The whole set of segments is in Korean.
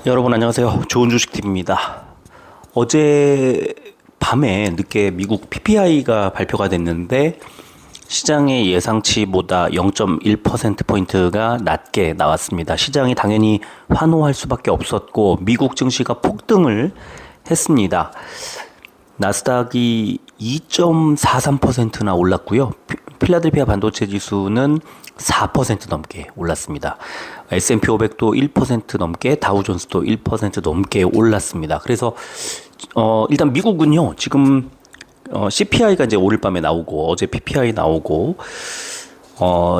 여러분 안녕하세요. 좋은 주식TV입니다. 어제 밤에 늦게 미국 PPI가 발표가 됐는데 시장의 예상치보다 0.1%포인트가 낮게 나왔습니다. 시장이 당연히 환호할 수밖에 없었고 미국 증시가 폭등을 했습니다. 나스닥이 2.43%나 올랐고요. 필라델피아 반도체 지수는 4% 넘게 올랐습니다. S&P 500도 1% 넘게, 다우존스도 1% 넘게 올랐습니다. 그래서 일단 미국은요, 지금 CPI가 이제 오늘 밤에 나오고 어제 PPI 나오고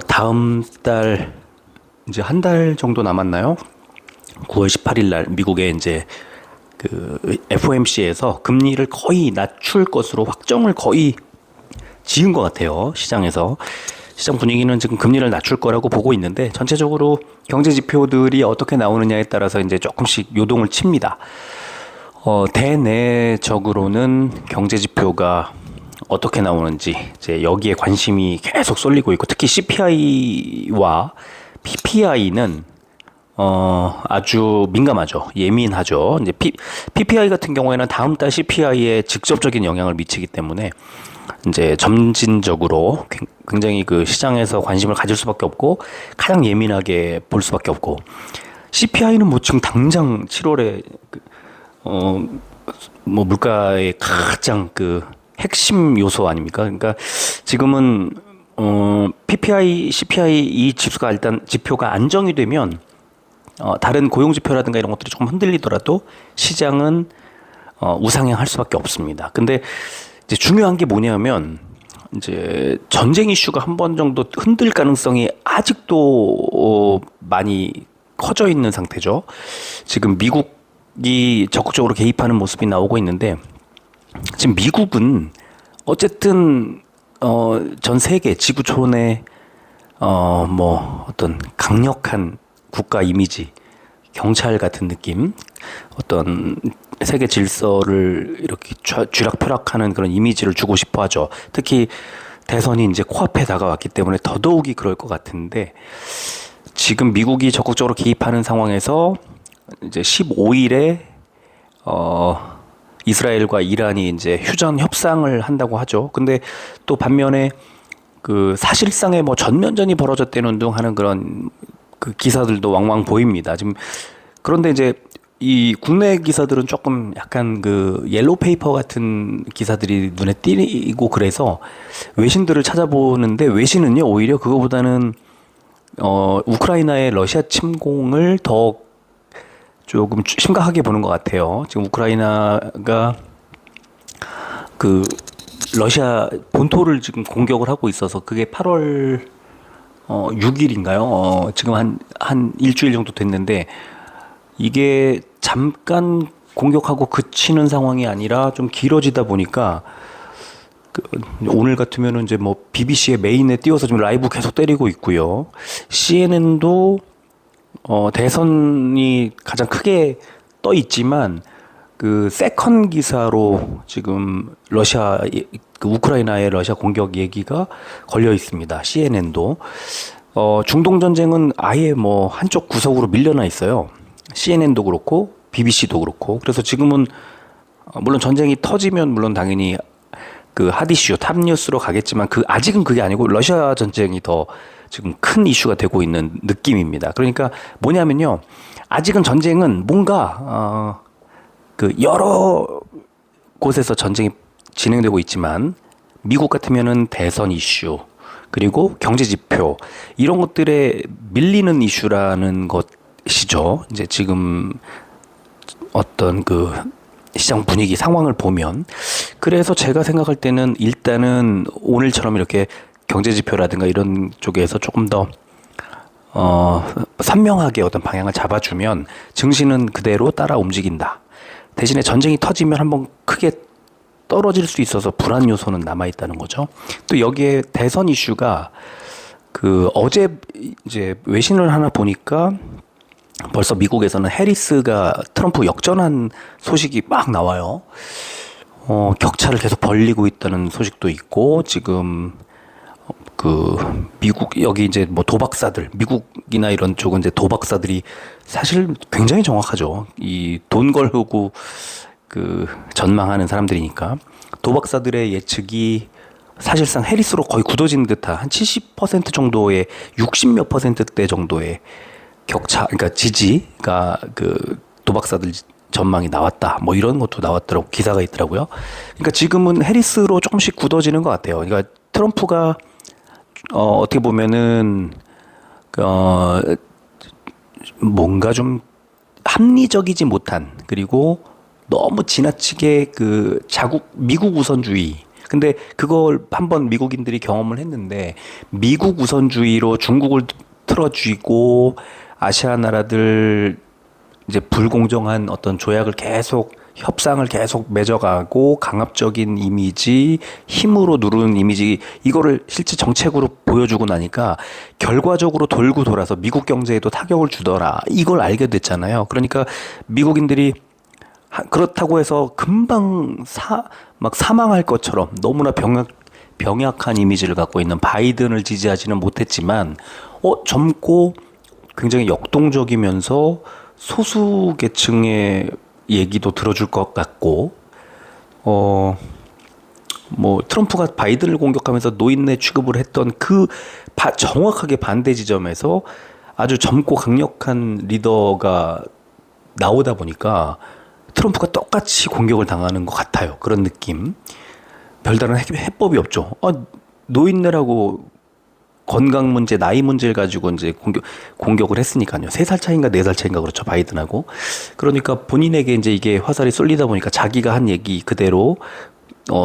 다음 달 이제 한 달 정도 남았나요? 9월 18일 날 미국에 이제 그 FOMC에서 금리를 거의 낮출 것으로 확정을 거의 지은 것 같아요. 시장에서. 시장 분위기는 지금 금리를 낮출 거라고 보고 있는데 전체적으로 경제 지표들이 어떻게 나오느냐에 따라서 이제 조금씩 요동을 칩니다. 대내적으로는 경제 지표가 어떻게 나오는지 이제 여기에 관심이 계속 쏠리고 있고 특히 CPI와 PPI는 아주 민감하죠. 예민하죠. 이제 PPI 같은 경우에는 다음 달 CPI에 직접적인 영향을 미치기 때문에 이제 점진적으로 굉장히 그 시장에서 관심을 가질 수밖에 없고 가장 예민하게 볼 수밖에 없고 CPI는 뭐 지금 당장 7월에 뭐 물가의 가장 그 핵심 요소 아닙니까? 그러니까 지금은 PPI, CPI 이 지수가 일단 지표가 안정이 되면 다른 고용 지표라든가 이런 것들이 조금 흔들리더라도 시장은 우상향할 수밖에 없습니다. 근데 이제 중요한 게 뭐냐면 이제 전쟁 이슈가 한 번 정도 흔들 가능성이 아직도 많이 커져 있는 상태죠. 지금 미국이 적극적으로 개입하는 모습이 나오고 있는데 지금 미국은 어쨌든 전 세계 지구촌의 뭐 어떤 강력한 국가 이미지, 경찰 같은 느낌, 어떤 세계 질서를 이렇게 쥐락펴락하는 그런 이미지를 주고 싶어 하죠. 특히 대선이 이제 코앞에 다가왔기 때문에 더더욱이 그럴 것 같은데 지금 미국이 적극적으로 개입하는 상황에서 이제 15일에 이스라엘과 이란이 이제 휴전 협상을 한다고 하죠. 근데 또 반면에 그 사실상의 뭐 전면전이 벌어졌다는 등 하는 그런 그 기사들도 왕왕 보입니다. 지금 그런데 이제 이 국내 기사들은 조금 약간 그 옐로우 페이퍼 같은 기사들이 눈에 띄고 그래서 외신들을 찾아보는데 외신은요 오히려 그거보다는 우크라이나의 러시아 침공을 더 조금 심각하게 보는 것 같아요. 지금 우크라이나가 그 러시아 본토를 지금 공격을 하고 있어서 그게 8월 6일인가요? 지금 한 일주일 정도 됐는데 이게 잠깐 공격하고 그치는 상황이 아니라 좀 길어지다 보니까 오늘 같으면은 이제 뭐 BBC의 메인에 띄워서 지금 라이브 계속 때리고 있고요. CNN도 대선이 가장 크게 떠 있지만 그 세컨 기사로 지금 그 우크라이나의 러시아 공격 얘기가 걸려 있습니다. CNN도 중동 전쟁은 아예 뭐 한쪽 구석으로 밀려나 있어요. CNN도 그렇고 BBC도 그렇고 그래서 지금은 물론 전쟁이 터지면 물론 당연히 그 핫 이슈 탑 뉴스로 가겠지만 아직은 그게 아니고 러시아 전쟁이 더 지금 큰 이슈가 되고 있는 느낌입니다. 그러니까 뭐냐면요 아직은 전쟁은 뭔가 그 여러 곳에서 전쟁이 진행되고 있지만 미국 같으면은 대선 이슈 그리고 경제 지표 이런 것들에 밀리는 이슈라는 것이죠. 이제 지금 어떤 그 시장 분위기 상황을 보면 그래서 제가 생각할 때는 일단은 오늘처럼 이렇게 경제 지표라든가 이런 쪽에서 조금 더 선명하게 어떤 방향을 잡아주면 증시는 그대로 따라 움직인다. 대신에 전쟁이 터지면 한번 크게 떨어질 수 있어서 불안 요소는 남아 있다는 거죠. 또 여기에 대선 이슈가 그 어제 이제 외신을 하나 보니까 벌써 미국에서는 해리스가 트럼프 역전한 소식이 막 나와요. 격차를 계속 벌리고 있다는 소식도 있고 지금 미국 여기 이제 뭐 도박사들 미국이나 이런 쪽은 이제 도박사들이 사실 굉장히 정확하죠. 이 돈 걸고 전망하는 사람들이니까 도박사들의 예측이 사실상 해리스로 거의 굳어진 듯한 한 70% 정도의 60몇 퍼센트대 정도의 격차, 그러니까 지지가 도박사들 전망이 나왔다. 뭐 이런 것도 나왔더라고 기사가 있더라고요. 그러니까 지금은 해리스로 조금씩 굳어지는 것 같아요. 그러니까 트럼프가 어떻게 보면은 뭔가 좀 합리적이지 못한 그리고 너무 지나치게 미국 우선주의. 근데 그걸 한번 미국인들이 경험을 했는데 미국 우선주의로 중국을 틀어쥐고 아시아 나라들 이제 불공정한 어떤 조약을 계속 협상을 계속 맺어가고 강압적인 이미지, 힘으로 누르는 이미지 이거를 실제 정책으로 보여주고 나니까 결과적으로 돌고 돌아서 미국 경제에도 타격을 주더라. 이걸 알게 됐잖아요. 그러니까 미국인들이 그렇다고 해서 금방 막 사망할 것처럼 너무나 병약한 이미지를 갖고 있는 바이든을 지지하지는 못했지만 젊고 굉장히 역동적이면서 소수 계층의 얘기도 들어줄 것 같고 뭐 트럼프가 바이든을 공격하면서 노인네 취급을 했던 정확하게 반대 지점에서 아주 젊고 강력한 리더가 나오다 보니까 트럼프가 똑같이 공격을 당하는 것 같아요. 그런 느낌. 별다른 해법이 없죠. 노인네라고 건강 문제, 나이 문제를 가지고 이제 공격을 했으니까요. 3살 차인가 4살 차인가 그렇죠. 바이든하고. 그러니까 본인에게 이제 이게 화살이 쏠리다 보니까 자기가 한 얘기 그대로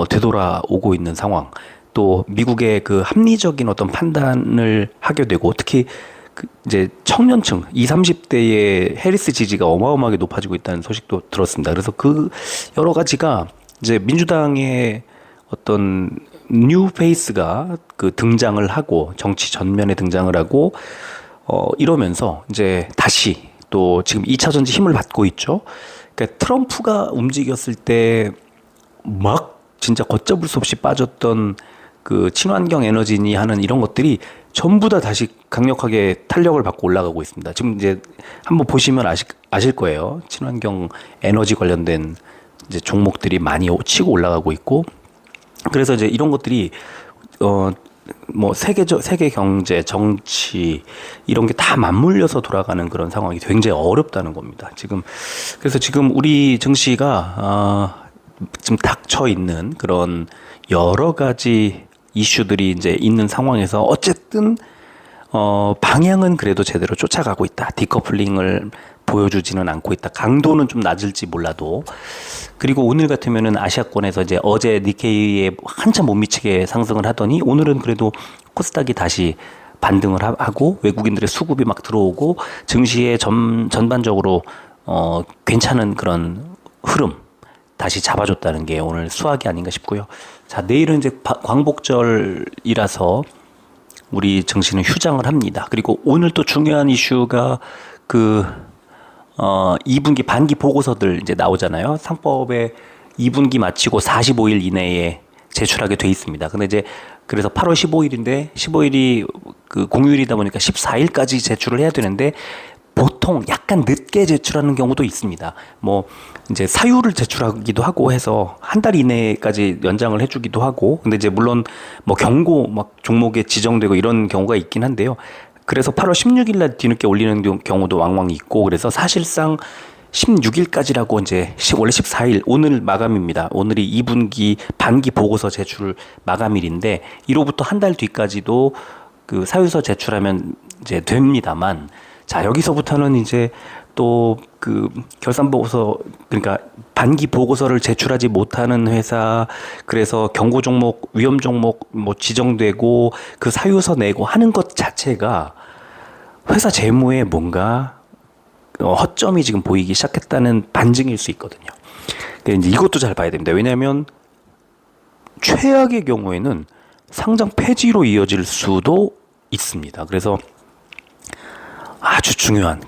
되돌아오고 있는 상황. 또 미국의 합리적인 어떤 판단을 하게 되고 특히 이제 청년층 20, 30대의 해리스 지지가 어마어마하게 높아지고 있다는 소식도 들었습니다. 그래서 여러 가지가 이제 민주당의 어떤 뉴 페이스가 등장을 하고 정치 전면에 등장을 하고 이러면서 이제 다시 또 지금 2차 전지 힘을 받고 있죠. 그러니까 트럼프가 움직였을 때 막 진짜 걷잡을 수 없이 빠졌던 친환경 에너지니 하는 이런 것들이 전부 다 다시 강력하게 탄력을 받고 올라가고 있습니다. 지금 이제 한번 보시면 아실 거예요. 친환경 에너지 관련된 이제 종목들이 많이 치고 올라가고 있고, 그래서 이제 이런 것들이 뭐 세계 경제, 정치 이런 게 다 맞물려서 돌아가는 그런 상황이 굉장히 어렵다는 겁니다. 그래서 지금 우리 증시가 지금 닥쳐 있는 그런 여러 가지 이슈들이 이제 있는 상황에서 어쨌든 방향은 그래도 제대로 쫓아가고 있다. 디커플링을 보여주지는 않고 있다. 강도는 좀 낮을지 몰라도. 그리고 오늘 같으면은 아시아권에서 이제 어제 니케이에 한참 못 미치게 상승을 하더니 오늘은 그래도 코스닥이 다시 반등을 하고 외국인들의 수급이 막 들어오고 증시에 전반적으로 괜찮은 그런 흐름 다시 잡아줬다는 게 오늘 수학이 아닌가 싶고요. 자, 내일은 이제 광복절이라서 우리 증시는 휴장을 합니다. 그리고 오늘 또 중요한 이슈가 2분기 반기 보고서들 이제 나오잖아요. 상법에 2분기 마치고 45일 이내에 제출하게 돼 있습니다. 근데 이제 그래서 8월 15일인데 15일이 공휴일이다 보니까 14일까지 제출을 해야 되는데 보통 약간 늦게 제출하는 경우도 있습니다. 뭐 이제 사유를 제출하기도 하고 해서 한 달 이내까지 연장을 해주기도 하고, 근데 이제 물론 뭐 경고 막 종목에 지정되고 이런 경우가 있긴 한데요. 그래서 8월 16일 날 뒤늦게 올리는 경우도 왕왕 있고, 그래서 사실상 16일까지라고 이제 원래 14일 오늘 마감입니다. 오늘이 2분기 반기 보고서 제출 마감일인데 이로부터 한 달 뒤까지도 사유서 제출하면 이제 됩니다만, 자, 여기서부터는 이제 또 결산 보고서, 그러니까 반기 보고서를 제출하지 못하는 회사, 그래서 경고 종목, 위험 종목 뭐 지정되고 사유서 내고 하는 것 자체가 회사 재무에 뭔가 허점이 지금 보이기 시작했다는 반증일 수 있거든요. 그러니까 이제 이것도 잘 봐야 됩니다. 왜냐하면 최악의 경우에는 상장 폐지로 이어질 수도 있습니다. 그래서 아주 중요한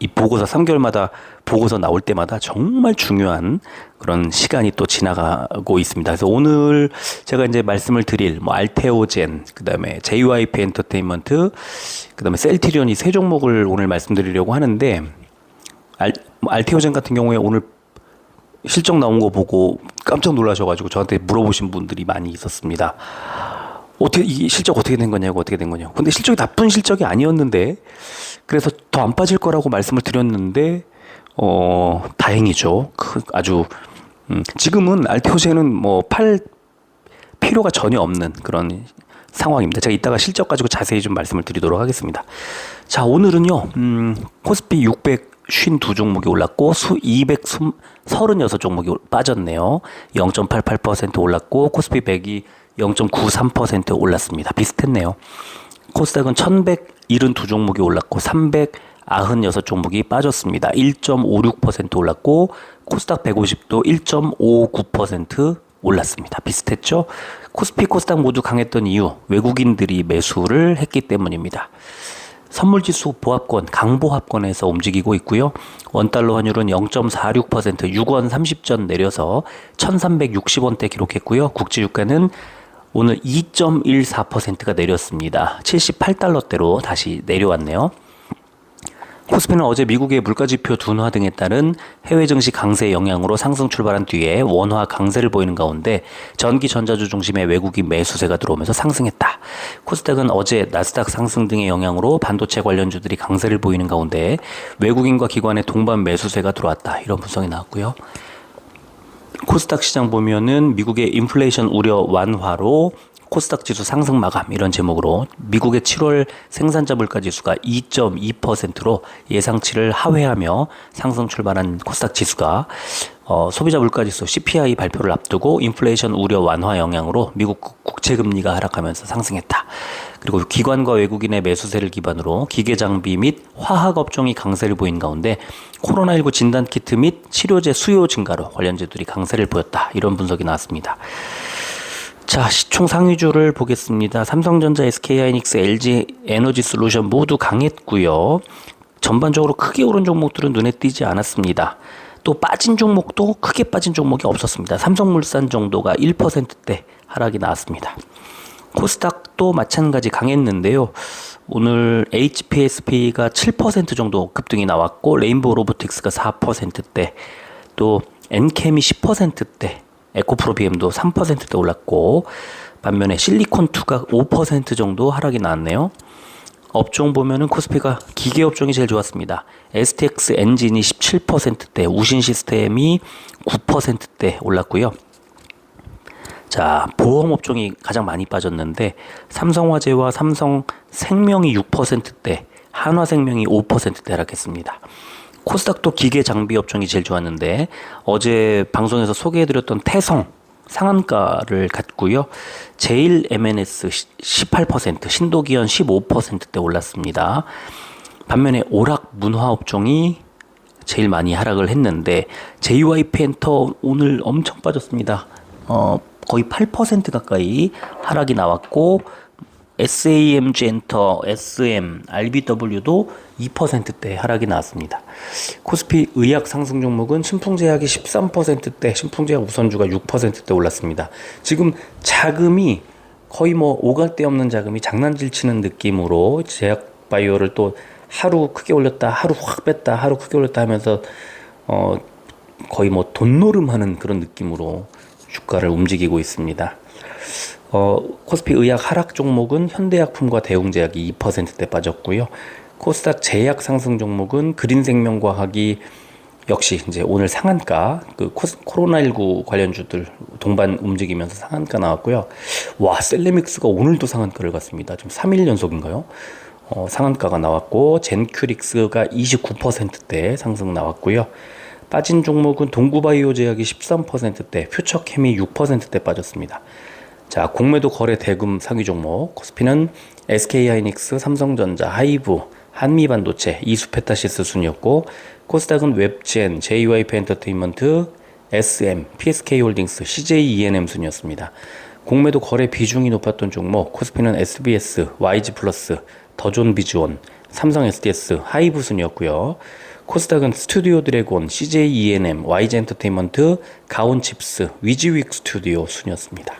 이 보고서 3개월마다 보고서 나올 때마다 정말 중요한 그런 시간이 또 지나가고 있습니다. 그래서 오늘 제가 이제 말씀을 드릴 뭐 알테오젠, 그다음에 JYP 엔터테인먼트, 그다음에 셀트리온 이 세 종목을 오늘 말씀드리려고 하는데 알테오젠 같은 경우에 오늘 실적 나온 거 보고 깜짝 놀라셔가지고 저한테 물어보신 분들이 많이 있었습니다. 어떻게 이 실적 어떻게 된 거냐고 어떻게 된 거냐고. 근데 실적이 나쁜 실적이 아니었는데 그래서 더 안 빠질 거라고 말씀을 드렸는데 다행이죠. 아주 지금은 알테오젠은 뭐 팔 필요가 전혀 없는 그런 상황입니다. 제가 이따가 실적 가지고 자세히 좀 말씀을 드리도록 하겠습니다. 자, 오늘은요 코스피 652종목이 올랐고 236종목이 빠졌네요. 0.88% 올랐고 코스피 100이 0.93% 올랐습니다. 비슷했네요. 코스닥은 1172종목이 올랐고 396종목이 빠졌습니다. 1.56% 올랐고 코스닥 150도 1.59% 올랐습니다. 비슷했죠? 코스피, 코스닥 모두 강했던 이유 외국인들이 매수를 했기 때문입니다. 선물지수 보합권, 강보합권에서 움직이고 있고요. 원달러 환율은 0.46% 6원 30전 내려서 1360원대 기록했고요. 국제유가는 오늘 2.14%가 내렸습니다. 78달러대로 다시 내려왔네요. 코스피는 어제 미국의 물가지표 둔화 등에 따른 해외 증시 강세 영향으로 상승 출발한 뒤에 원화 강세를 보이는 가운데 전기 전자주 중심의 외국인 매수세가 들어오면서 상승했다. 코스닥은 어제 나스닥 상승 등의 영향으로 반도체 관련주들이 강세를 보이는 가운데 외국인과 기관의 동반 매수세가 들어왔다. 이런 분석이 나왔고요. 코스닥 시장 보면은 미국의 인플레이션 우려 완화로 코스닥 지수 상승 마감 이런 제목으로 미국의 7월 생산자 물가 지수가 2.2%로 예상치를 하회하며 상승 출발한 코스닥 지수가 소비자 물가 지수 CPI 발표를 앞두고 인플레이션 우려 완화 영향으로 미국 국채 금리가 하락하면서 상승했다. 그리고 기관과 외국인의 매수세를 기반으로 기계 장비 및 화학 업종이 강세를 보인 가운데 코로나19 진단 키트 및 치료제 수요 증가로 관련주들이 강세를 보였다. 이런 분석이 나왔습니다. 자, 시총 상위주를 보겠습니다. 삼성전자, SK하이닉스, LG 에너지 솔루션 모두 강했고요. 전반적으로 크게 오른 종목들은 눈에 띄지 않았습니다. 또 빠진 종목도 크게 빠진 종목이 없었습니다. 삼성물산 정도가 1%대 하락이 나왔습니다. 코스닥도 마찬가지 강했는데요. 오늘 HPSP가 7% 정도 급등이 나왔고 레인보우 로보틱스가 4%대, 또 엔캠이 10%대, 에코프로비엠도 3%대 올랐고 반면에 실리콘2가 5% 정도 하락이 나왔네요. 업종 보면은 코스피가 기계 업종이 제일 좋았습니다. STX 엔진이 17%대, 우신 시스템이 9%대 올랐고요. 자, 보험 업종이 가장 많이 빠졌는데 삼성화재와 삼성생명이 6%대, 한화생명이 5%대 하락했습니다. 코스닥도 기계 장비 업종이 제일 좋았는데 어제 방송에서 소개해드렸던 태성 상한가를 갔고요. 제일 MNS 18%, 신도기현 15%대 올랐습니다. 반면에 오락 문화 업종이 제일 많이 하락을 했는데 JYP 엔터 오늘 엄청 빠졌습니다. 거의 8% 가까이 하락이 나왔고 SAMG 엔터, SM, RBW도 2%대 하락이 나왔습니다. 코스피 의약 상승 종목은 신풍제약이 13%대, 신풍제약 우선주가 6%대 올랐습니다. 지금 자금이 거의 뭐 오갈 데 없는 자금이 장난질 치는 느낌으로 제약바이오를 또 하루 크게 올렸다, 하루 확 뺐다, 하루 크게 올렸다 하면서 거의 뭐 돈노름하는 그런 느낌으로 주가를 움직이고 있습니다. 코스피 의약 하락 종목은 현대약품과 대웅제약이 2%대 빠졌고요. 코스닥 제약 상승 종목은 그린생명과학이 역시 이제 오늘 상한가, 코로나19 관련주들 동반 움직이면서 상한가 나왔고요. 와, 셀레믹스가 오늘도 상한가를 갔습니다. 지금 3일 연속인가요? 상한가가 나왔고, 젠큐릭스가 29%대 상승 나왔고요. 빠진 종목은 동구바이오 제약이 13%대, 퓨처케미 6%대 빠졌습니다. 자, 공매도 거래 대금 상위 종목 코스피는 SK하이닉스, 삼성전자, 하이브, 한미반도체, 이수페타시스 순이었고 코스닥은 웹젠, JYP 엔터테인먼트, SM, PSK홀딩스, CJENM 순이었습니다. 공매도 거래 비중이 높았던 종목 코스피는 SBS, YG플러스, 더존비즈원, 삼성 SDS, 하이브 순이었고요. 코스닥은 스튜디오 드래곤, CJ E&M, YG 엔터테인먼트, 가온칩스, 위즈윅 스튜디오 순이었습니다.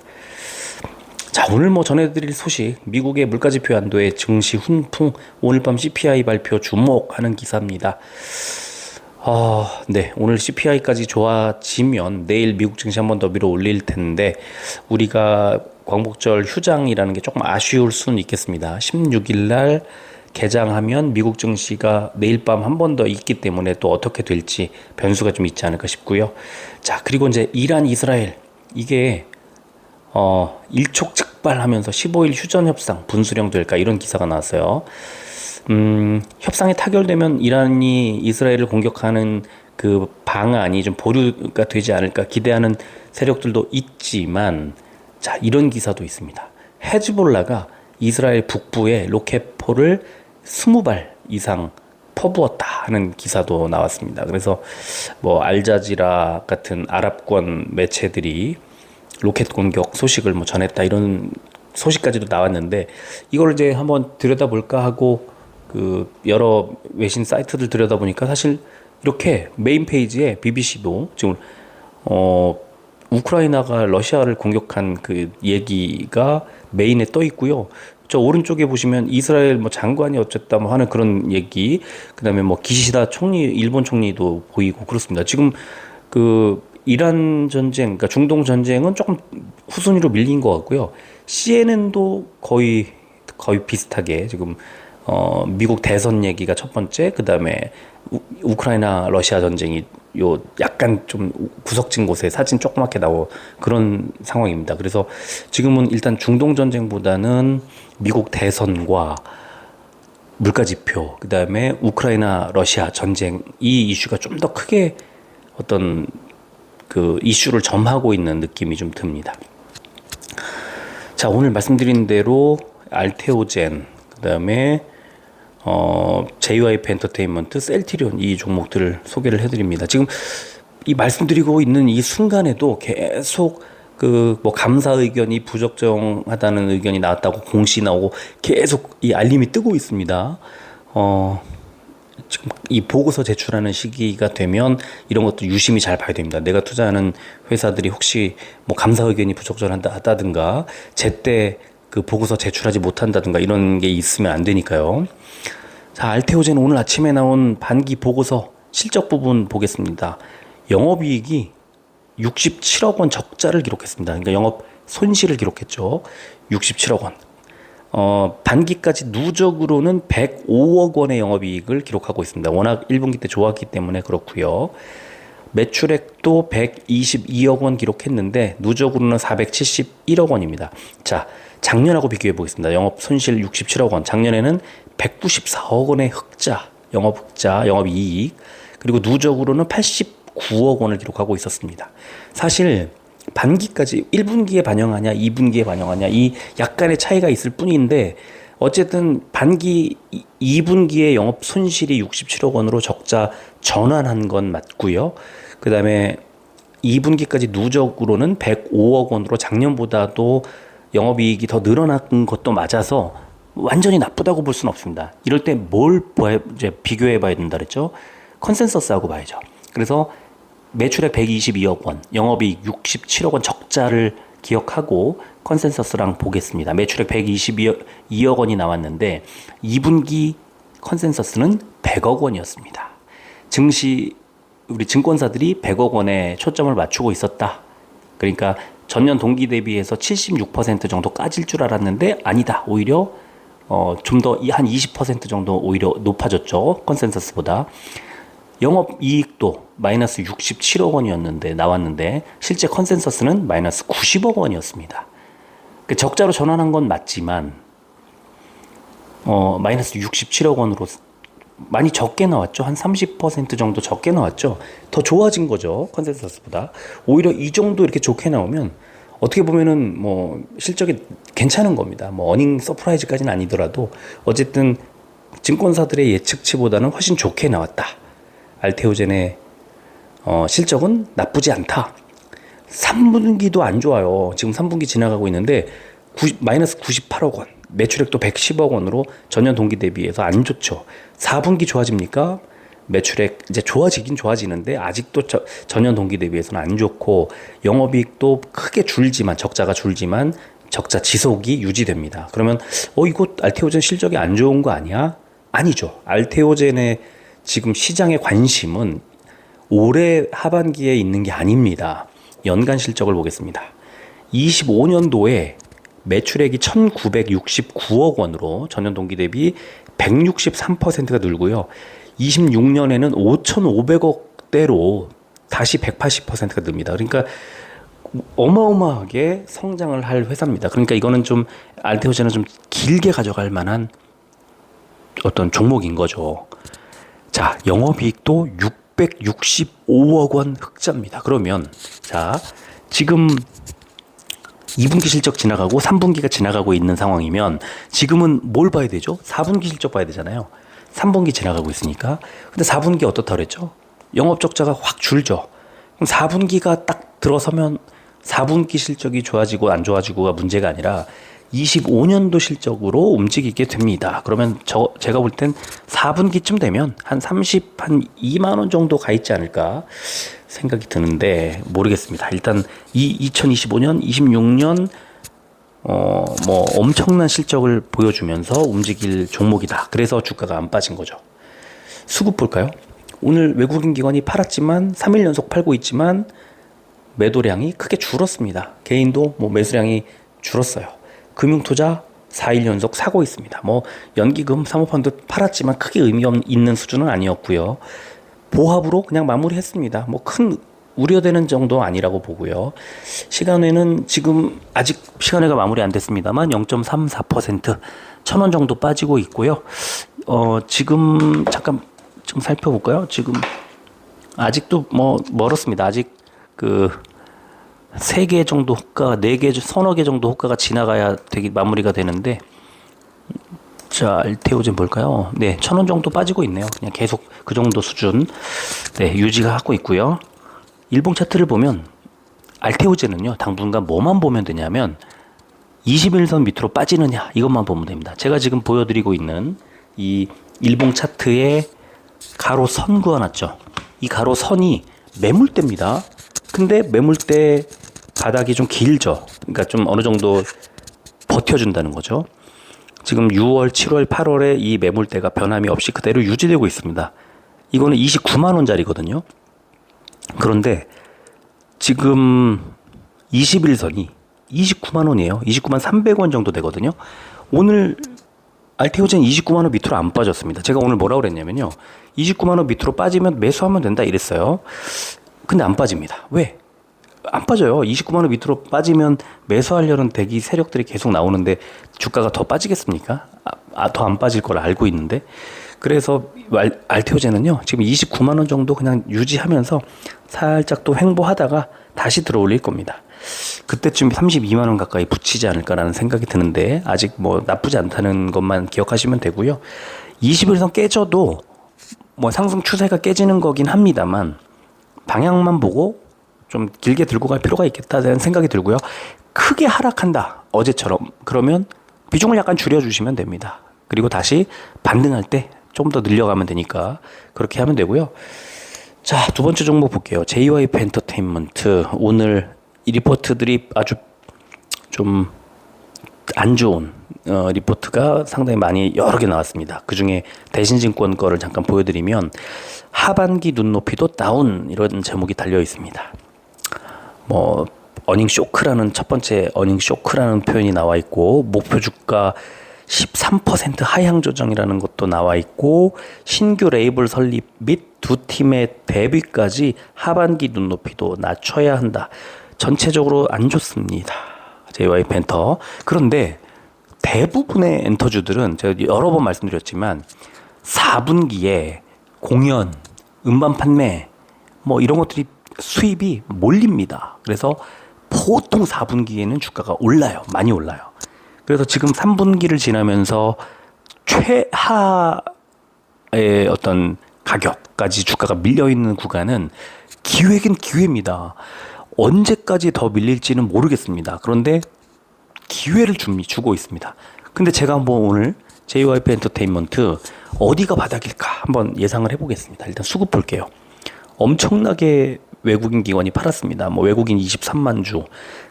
자, 오늘 뭐 전해드릴 소식, 미국의 물가지표 안도의 증시 훈풍, 오늘 밤 CPI 발표 주목하는 기사입니다. 네, 오늘 CPI까지 좋아지면 내일 미국 증시 한 번 더 밀어 올릴 텐데, 우리가 광복절 휴장이라는 게 조금 아쉬울 수는 있겠습니다. 16일 날 개장하면 미국 증시가 내일 밤 한 번 더 있기 때문에 또 어떻게 될지 변수가 좀 있지 않을까 싶고요. 자, 그리고 이제 이란, 이스라엘, 이게 일촉즉발하면서 15일 휴전 협상 분수령 될까 이런 기사가 나왔어요. 협상이 타결되면 이란이 이스라엘을 공격하는 그 방안이 좀 보류가 되지 않을까 기대하는 세력들도 있지만, 자, 이런 기사도 있습니다. 헤즈볼라가 이스라엘 북부에 로켓포를 20발 이상 퍼부었다 하는 기사도 나왔습니다. 그래서 뭐 알자지라 같은 아랍권 매체들이 로켓 공격 소식을 뭐 전했다 이런 소식까지도 나왔는데, 이걸 이제 한번 들여다볼까 하고 그 여러 외신 사이트들 들여다보니까 사실 이렇게 메인 페이지에 BBC도 지금 우크라이나가 러시아를 공격한 그 얘기가 메인에 떠 있고요. 저 오른쪽에 보시면 이스라엘 뭐 장관이 어쨌다 뭐 하는 그런 얘기, 그다음에 뭐 기시다 총리, 일본 총리도 보이고 그렇습니다. 지금 그 이란 전쟁, 그러니까 중동 전쟁은 조금 후순위로 밀린 것 같고요. CNN도 거의 비슷하게 지금 미국 대선 얘기가 첫 번째, 그 다음에 우크라이나 러시아 전쟁이 요 약간 좀 구석진 곳에 사진 조그맣게 나오 그런 상황입니다. 그래서 지금은 일단 중동 전쟁보다는 미국 대선과 물가지표, 그 다음에 우크라이나 러시아 전쟁, 이 이슈가 좀 더 크게 어떤 그 이슈를 점하고 있는 느낌이 좀 듭니다. 자, 오늘 말씀드린 대로 알테오젠, 그 다음에 JYP 엔터테인먼트, 셀트리온, 이 종목들을 소개를 해드립니다. 지금 이 말씀드리고 있는 이 순간에도 계속 그 뭐 감사 의견이 부적정하다는 의견이 나왔다고 공시 나오고 계속 이 알림이 뜨고 있습니다. 지금 이 보고서 제출하는 시기가 되면 이런 것도 유심히 잘 봐야 됩니다. 내가 투자하는 회사들이 혹시 뭐 감사 의견이 부적절하다든가 제때 그 보고서 제출하지 못한다든가 이런 게 있으면 안 되니까요. 자, 알테오젠 오늘 아침에 나온 반기 보고서 실적 부분 보겠습니다. 영업이익이 67억 원 적자를 기록했습니다. 그러니까 영업 손실을 기록했죠. 67억 원. 반기까지 누적으로는 105억 원의 영업이익을 기록하고 있습니다. 워낙 1분기 때 좋았기 때문에 그렇고요. 매출액도 122억 원 기록했는데 누적으로는 471억 원입니다. 자, 작년하고 비교해 보겠습니다. 영업 손실 67억 원. 작년에는 194억 원의 흑자, 영업 흑자, 영업 이익, 그리고 누적으로는 89억 원을 기록하고 있었습니다. 사실 반기까지 1분기에 반영하냐 2분기에 반영하냐 이 약간의 차이가 있을 뿐인데, 어쨌든 반기 2분기에 영업 손실이 67억 원으로 적자 전환한 건 맞고요. 그 다음에 2분기까지 누적으로는 105억 원으로 작년보다도 영업이익이 더 늘어난 것도 맞아서 완전히 나쁘다고 볼 수는 없습니다. 이럴 때 뭘 이제 비교해 봐야 된다 그랬죠? 컨센서스하고 봐야죠. 그래서 매출액 122억 원, 영업이익 67억 원 적자를 기억하고 컨센서스랑 보겠습니다. 매출액 122억 원이 나왔는데 2분기 컨센서스는 100억 원이었습니다. 우리 증권사들이 100억 원에 초점을 맞추고 있었다. 그러니까 전년 동기 대비해서 76% 정도 까질 줄 알았는데 아니다. 오히려 좀 더 한 20% 정도 오히려 높아졌죠. 컨센서스보다. 영업이익도 마이너스 67억 원이었는데 나왔는데 실제 컨센서스는 마이너스 90억 원이었습니다. 그 적자로 전환한 건 맞지만 마이너스 67억 원으로 많이 적게 나왔죠. 한 30% 정도 적게 나왔죠. 더 좋아진 거죠. 컨센서스보다. 오히려 이 정도 이렇게 좋게 나오면 어떻게 보면은 뭐 실적이 괜찮은 겁니다. 뭐 어닝 서프라이즈까지는 아니더라도 어쨌든 증권사들의 예측치보다는 훨씬 좋게 나왔다. 알테오젠의 실적은 나쁘지 않다. 3분기도 안 좋아요. 지금 3분기 지나가고 있는데 마이너스 98억 원, 매출액도 110억 원으로 전년 동기 대비해서 안 좋죠. 4분기 좋아집니까? 매출액 이제 좋아지긴 좋아지는데 아직도 전년 동기 대비해서는 안 좋고 영업이익도 크게 줄지만 적자가 줄지만 적자 지속이 유지됩니다. 그러면 이거 알테오젠 실적이 안 좋은 거 아니야? 아니죠. 알테오젠의 지금 시장의 관심은 올해 하반기에 있는 게 아닙니다. 연간 실적을 보겠습니다. 25년도에 매출액이 1969억 원으로 전년 동기 대비 163%가 늘고요. 26년에는 5,500억대로 다시 180%가 늡니다. 그러니까 어마어마하게 성장을 할 회사입니다. 그러니까 이거는 좀 알테오젠은 좀 길게 가져갈 만한 어떤 종목인 거죠. 자, 영업이익도 665억 원 흑자입니다. 그러면 자, 지금 2분기 실적 지나가고 3분기가 지나가고 있는 상황이면 지금은 뭘 봐야 되죠? 4분기 실적 봐야 되잖아요. 3분기 지나가고 있으니까. 근데 4분기 어떻다 그랬죠? 영업 적자가 확 줄죠. 그럼 4분기가 딱 들어서면 4분기 실적이 좋아지고 안 좋아지고가 문제가 아니라 25년도 실적으로 움직이게 됩니다. 그러면 제가 볼 땐 4분기쯤 되면 한 2만 원 정도 가 있지 않을까 생각이 드는데 모르겠습니다. 일단 2025년, 26년 뭐 엄청난 실적을 보여주면서 움직일 종목이다. 그래서 주가가 안 빠진 거죠. 수급 볼까요? 오늘 외국인 기관이 팔았지만 3일 연속 팔고 있지만 매도량이 크게 줄었습니다. 개인도 뭐 매수량이 줄었어요. 금융투자 4일 연속 사고 있습니다. 뭐 연기금 사모펀드 팔았지만 크게 의미 있는 수준은 아니었고요. 보합으로 그냥 마무리했습니다. 뭐 큰 우려되는 정도 아니라고 보고요. 시간에는 지금 아직 시간회가 마무리 안 됐습니다만 0.34% 1,000원 정도 빠지고 있고요. 지금 잠깐 좀 살펴볼까요? 지금 아직도 뭐 멀었습니다. 아직 그 3개 정도 호가, 4개, 서너 개 정도 호가가 지나가야 되게 마무리가 되는데, 자, 알테오젠 볼까요? 네, 1,000원 정도 빠지고 있네요. 그냥 계속 그 정도 수준, 네, 유지가 하고 있고요. 일봉 차트를 보면, 알테오젠은요, 당분간 뭐만 보면 되냐면, 21선 밑으로 빠지느냐, 이것만 보면 됩니다. 제가 지금 보여드리고 있는 이 일봉 차트에 가로선 그어놨죠. 이 가로선이 매물대입니다. 근데 매물대 바닥이 좀 길죠. 그러니까 좀 어느 정도 버텨준다는 거죠. 지금 6월, 7월, 8월에 이 매물대가 변함이 없이 그대로 유지되고 있습니다. 이거는 29만 원짜리거든요. 그런데 지금 21선이 29만 원이에요. 29만 300원 정도 되거든요. 오늘 알테오젠 29만 원 밑으로 안 빠졌습니다. 제가 오늘 뭐라고 그랬냐면요. 29만 원 밑으로 빠지면 매수하면 된다 이랬어요. 근데 안 빠집니다. 왜? 안 빠져요. 29만 원 밑으로 빠지면 매수하려는 대기 세력들이 계속 나오는데 주가가 더 빠지겠습니까? 더 안 빠질 걸 알고 있는데. 그래서 알테오젠은요. 지금 29만 원 정도 그냥 유지하면서 살짝 또 횡보하다가 다시 들어올릴 겁니다. 그때쯤 32만 원 가까이 붙이지 않을까라는 생각이 드는데 아직 뭐 나쁘지 않다는 것만 기억하시면 되고요. 21선 깨져도 뭐 상승 추세가 깨지는 거긴 합니다만 방향만 보고 좀 길게 들고 갈 필요가 있겠다는 생각이 들고요. 크게 하락한다. 어제처럼. 그러면 비중을 약간 줄여주시면 됩니다. 그리고 다시 반등할 때 좀 더 늘려가면 되니까 그렇게 하면 되고요. 자, 두 번째 종목 볼게요. JYP 엔터테인먼트. 오늘 이 리포트들이 아주 좀 안 좋은 리포트가 상당히 많이 여러 개 나왔습니다. 그중에 대신증권 거를 잠깐 보여드리면 하반기 눈높이도 다운 이런 제목이 달려 있습니다. 뭐 어닝 쇼크라는 첫 번째 어닝 쇼크라는 표현이 나와 있고 목표 주가 13% 하향 조정이라는 것도 나와 있고 신규 레이블 설립 및 두 팀의 데뷔까지 하반기 눈높이도 낮춰야 한다. 전체적으로 안 좋습니다. JYP 엔터. 그런데 대부분의 엔터주들은 제가 여러 번 말씀드렸지만 4분기에 공연, 음반 판매 뭐 이런 것들이 수입이 몰립니다. 그래서 보통 4분기에는 주가가 올라요. 많이 올라요. 그래서 지금 3분기를 지나면서 최하의 어떤 가격까지 주가가 밀려있는 구간은 기회긴 기회입니다. 언제까지 더 밀릴지는 모르겠습니다. 그런데 기회를 주고 있습니다. 근데 제가 한번 오늘 JYP 엔터테인먼트 어디가 바닥일까 한번 예상을 해보겠습니다. 일단 수급 볼게요. 엄청나게 외국인 기관이 팔았습니다. 뭐 외국인 23만 주,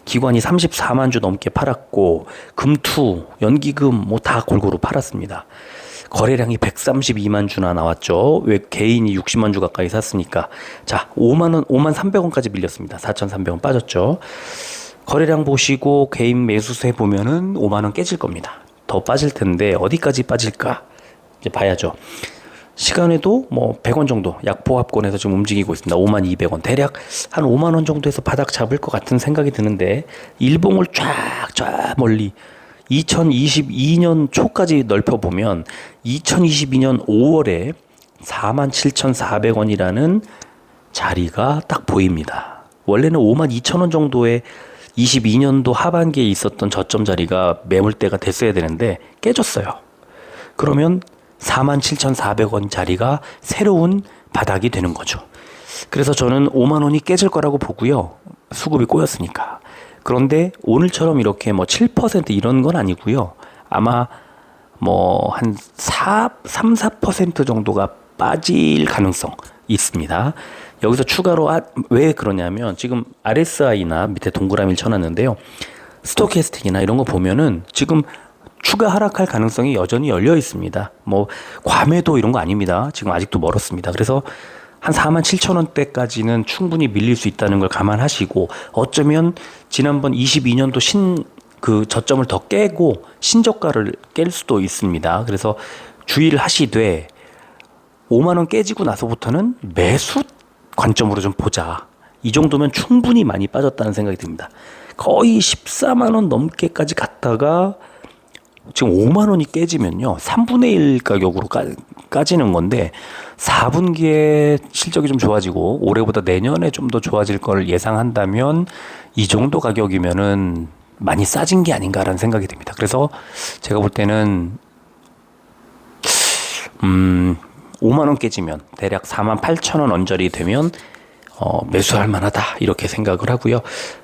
기관이 34만 주 넘게 팔았고 금투, 연기금 뭐 다 골고루 팔았습니다. 거래량이 132만 주나 나왔죠. 왜 개인이 60만 주 가까이 샀으니까. 자, 5만 300원까지 밀렸습니다. 4,300원 빠졌죠. 거래량 보시고 개인 매수세 보면은 5만 원 깨질 겁니다. 더 빠질 텐데 어디까지 빠질까 이제 봐야죠. 시간에도 뭐 100원 정도 약포합권에서 지금 움직이고 있습니다. 5만 200원 대략 한 5만 원 정도에서 바닥 잡을 것 같은 생각이 드는데 일봉을 쫙 멀리 2022년 초까지 넓혀보면 2022년 5월에 47,400원이라는 자리가 딱 보입니다. 원래는 52,000원 정도의 22년도 하반기에 있었던 저점 자리가 매물대가 됐어야 되는데 깨졌어요. 그러면 47,400원 자리가 새로운 바닥이 되는 거죠. 그래서 저는 5만 원이 깨질 거라고 보고요. 수급이 꼬였으니까. 그런데 오늘처럼 이렇게 뭐 7% 이런 건 아니고요. 아마 뭐 한 3-4% 정도가 빠질 가능성 있습니다. 여기서 추가로 왜 그러냐면 지금 RSI나 밑에 동그라미를 쳐놨는데요. 스토캐스틱이나 이런 거 보면은 지금 추가 하락할 가능성이 여전히 열려 있습니다. 뭐 과매도 이런 거 아닙니다. 지금 아직도 멀었습니다. 그래서 한 47,000원대까지는 충분히 밀릴 수 있다는 걸 감안하시고 어쩌면 지난번 22년도 그 저점을 더 깨고 신저가를 깰 수도 있습니다. 그래서 주의를 하시되 5만 원 깨지고 나서부터는 매수 관점으로 좀 보자. 이 정도면 충분히 많이 빠졌다는 생각이 듭니다. 거의 14만 원 넘게까지 갔다가 지금 5만 원이 깨지면요 3분의 1 가격으로 까지는 건데 4분기에 실적이 좀 좋아지고 올해보다 내년에 좀 더 좋아질 걸 예상한다면 이 정도 가격이면은 많이 싸진 게 아닌가라는 생각이 듭니다. 그래서 제가 볼 때는 5만 원 깨지면 대략 48,000원 언저리 되면 매수할 만하다 이렇게 생각을 하고요.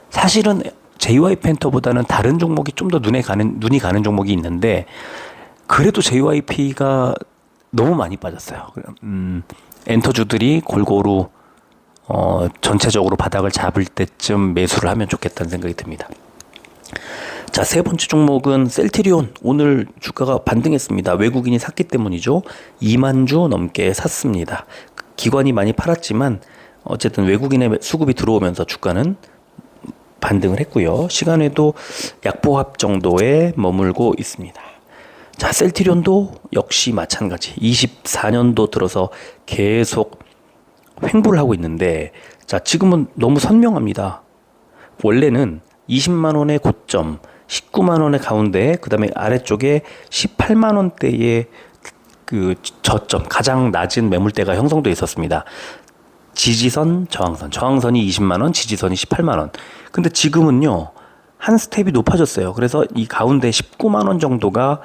사실은 JYP 엔터보다는 다른 종목이 좀 더 눈이 가는 종목이 있는데 그래도 JYP가 너무 많이 빠졌어요. 엔터주들이 골고루 전체적으로 바닥을 잡을 때쯤 매수를 하면 좋겠다는 생각이 듭니다. 자, 세 번째 종목은 셀트리온. 오늘 주가가 반등했습니다. 외국인이 샀기 때문이죠. 2만 주 넘게 샀습니다. 기관이 많이 팔았지만 어쨌든 외국인의 수급이 들어오면서 주가는 반등을 했고요. 시간에도 약보합 정도에 머물고 있습니다. 자, 셀트리온도 역시 마찬가지. 24년도 들어서 계속 횡보를 하고 있는데 자, 지금은 너무 선명합니다. 원래는 20만 원의 고점, 19만 원의 가운데, 그 다음에 아래쪽에 18만 원대의 그 저점, 가장 낮은 매물대가 형성되어 있었습니다. 지지선, 저항선. 저항선이 20만 원, 지지선이 18만 원. 근데 지금은요, 한 스텝이 높아졌어요. 그래서 이 가운데 19만 원 정도가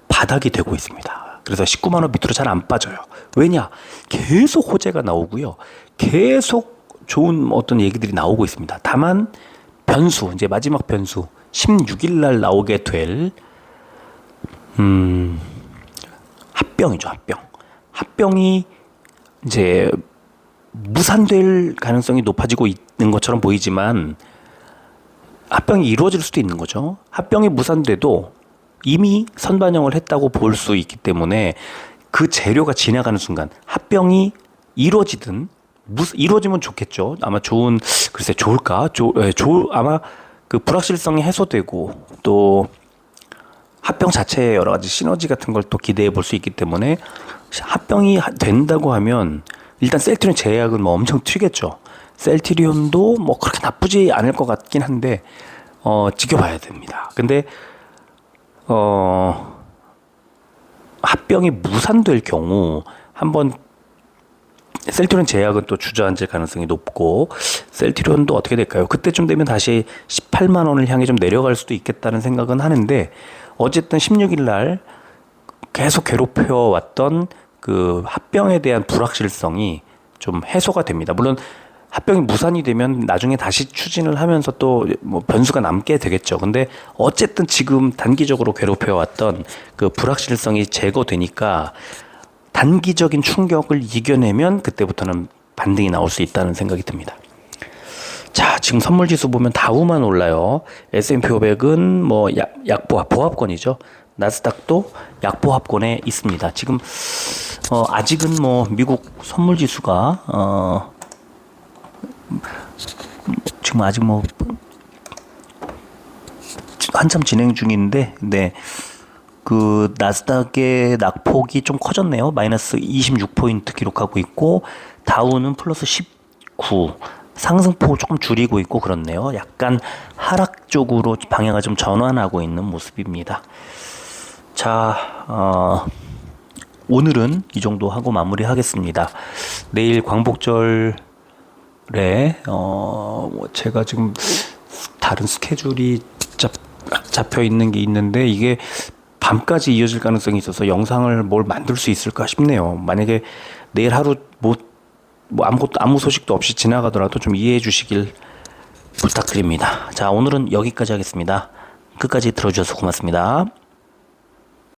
바닥이 되고 있습니다. 그래서 19만 원 밑으로 잘 안 빠져요. 왜냐? 계속 호재가 나오고요. 계속 좋은 어떤 얘기들이 나오고 있습니다. 다만 변수, 이제 마지막 변수 16일 날 나오게 될 합병이죠. 합병이 이제 무산될 가능성이 높아지고 있는 것처럼 보이지만 합병이 이루어질 수도 있는 거죠. 합병이 무산돼도 이미 선반영을 했다고 볼 수 있기 때문에 그 재료가 지나가는 순간 합병이 이루어지면 좋겠죠. 아마 글쎄 좋을까? 아마 그 불확실성이 해소되고 또 합병 자체의 여러 가지 시너지 같은 걸 또 기대해 볼 수 있기 때문에 합병이 된다고 하면 일단 셀트리온 제약은 뭐 엄청 튀겠죠. 셀트리온도 뭐 그렇게 나쁘지 않을 것 같긴 한데 지켜봐야 됩니다. 근데 합병이 무산될 경우 한번 셀트리온 제약은 또 주저앉을 가능성이 높고 셀트리온도 어떻게 될까요? 그때쯤 되면 다시 18만 원을 향해 좀 내려갈 수도 있겠다는 생각은 하는데 어쨌든 16일 날 계속 괴롭혀왔던 그 합병에 대한 불확실성이 좀 해소가 됩니다. 물론 합병이 무산이 되면 나중에 다시 추진을 하면서 또 뭐 변수가 남게 되겠죠. 근데 어쨌든 지금 단기적으로 괴롭혀왔던 그 불확실성이 제거되니까 단기적인 충격을 이겨내면 그때부터는 반등이 나올 수 있다는 생각이 듭니다. 자, 지금 선물 지수 보면 다우만 올라요. S&P 500은 뭐 보합권이죠. 나스닥도 약보합권에 있습니다. 지금 아직은 뭐 미국 선물 지수가 지금 아직 뭐 한참 진행 중인데, 네. 그 나스닥의 낙폭이 좀 커졌네요. 마이너스 26포인트 기록하고 있고, 다우는 플러스 19, 상승폭을 조금 줄이고 있고 그렇네요. 약간 하락 쪽으로 방향을 좀 전환하고 있는 모습입니다. 자, 오늘은 이 정도 하고 마무리하겠습니다. 내일 광복절에 제가 지금 다른 스케줄이 잡혀 있는 게 있는데 이게 밤까지 이어질 가능성이 있어서 영상을 뭘 만들 수 있을까 싶네요. 만약에 내일 하루 아무 소식도 없이 지나가더라도 좀 이해해 주시길 부탁드립니다. 자, 오늘은 여기까지 하겠습니다. 끝까지 들어주셔서 고맙습니다.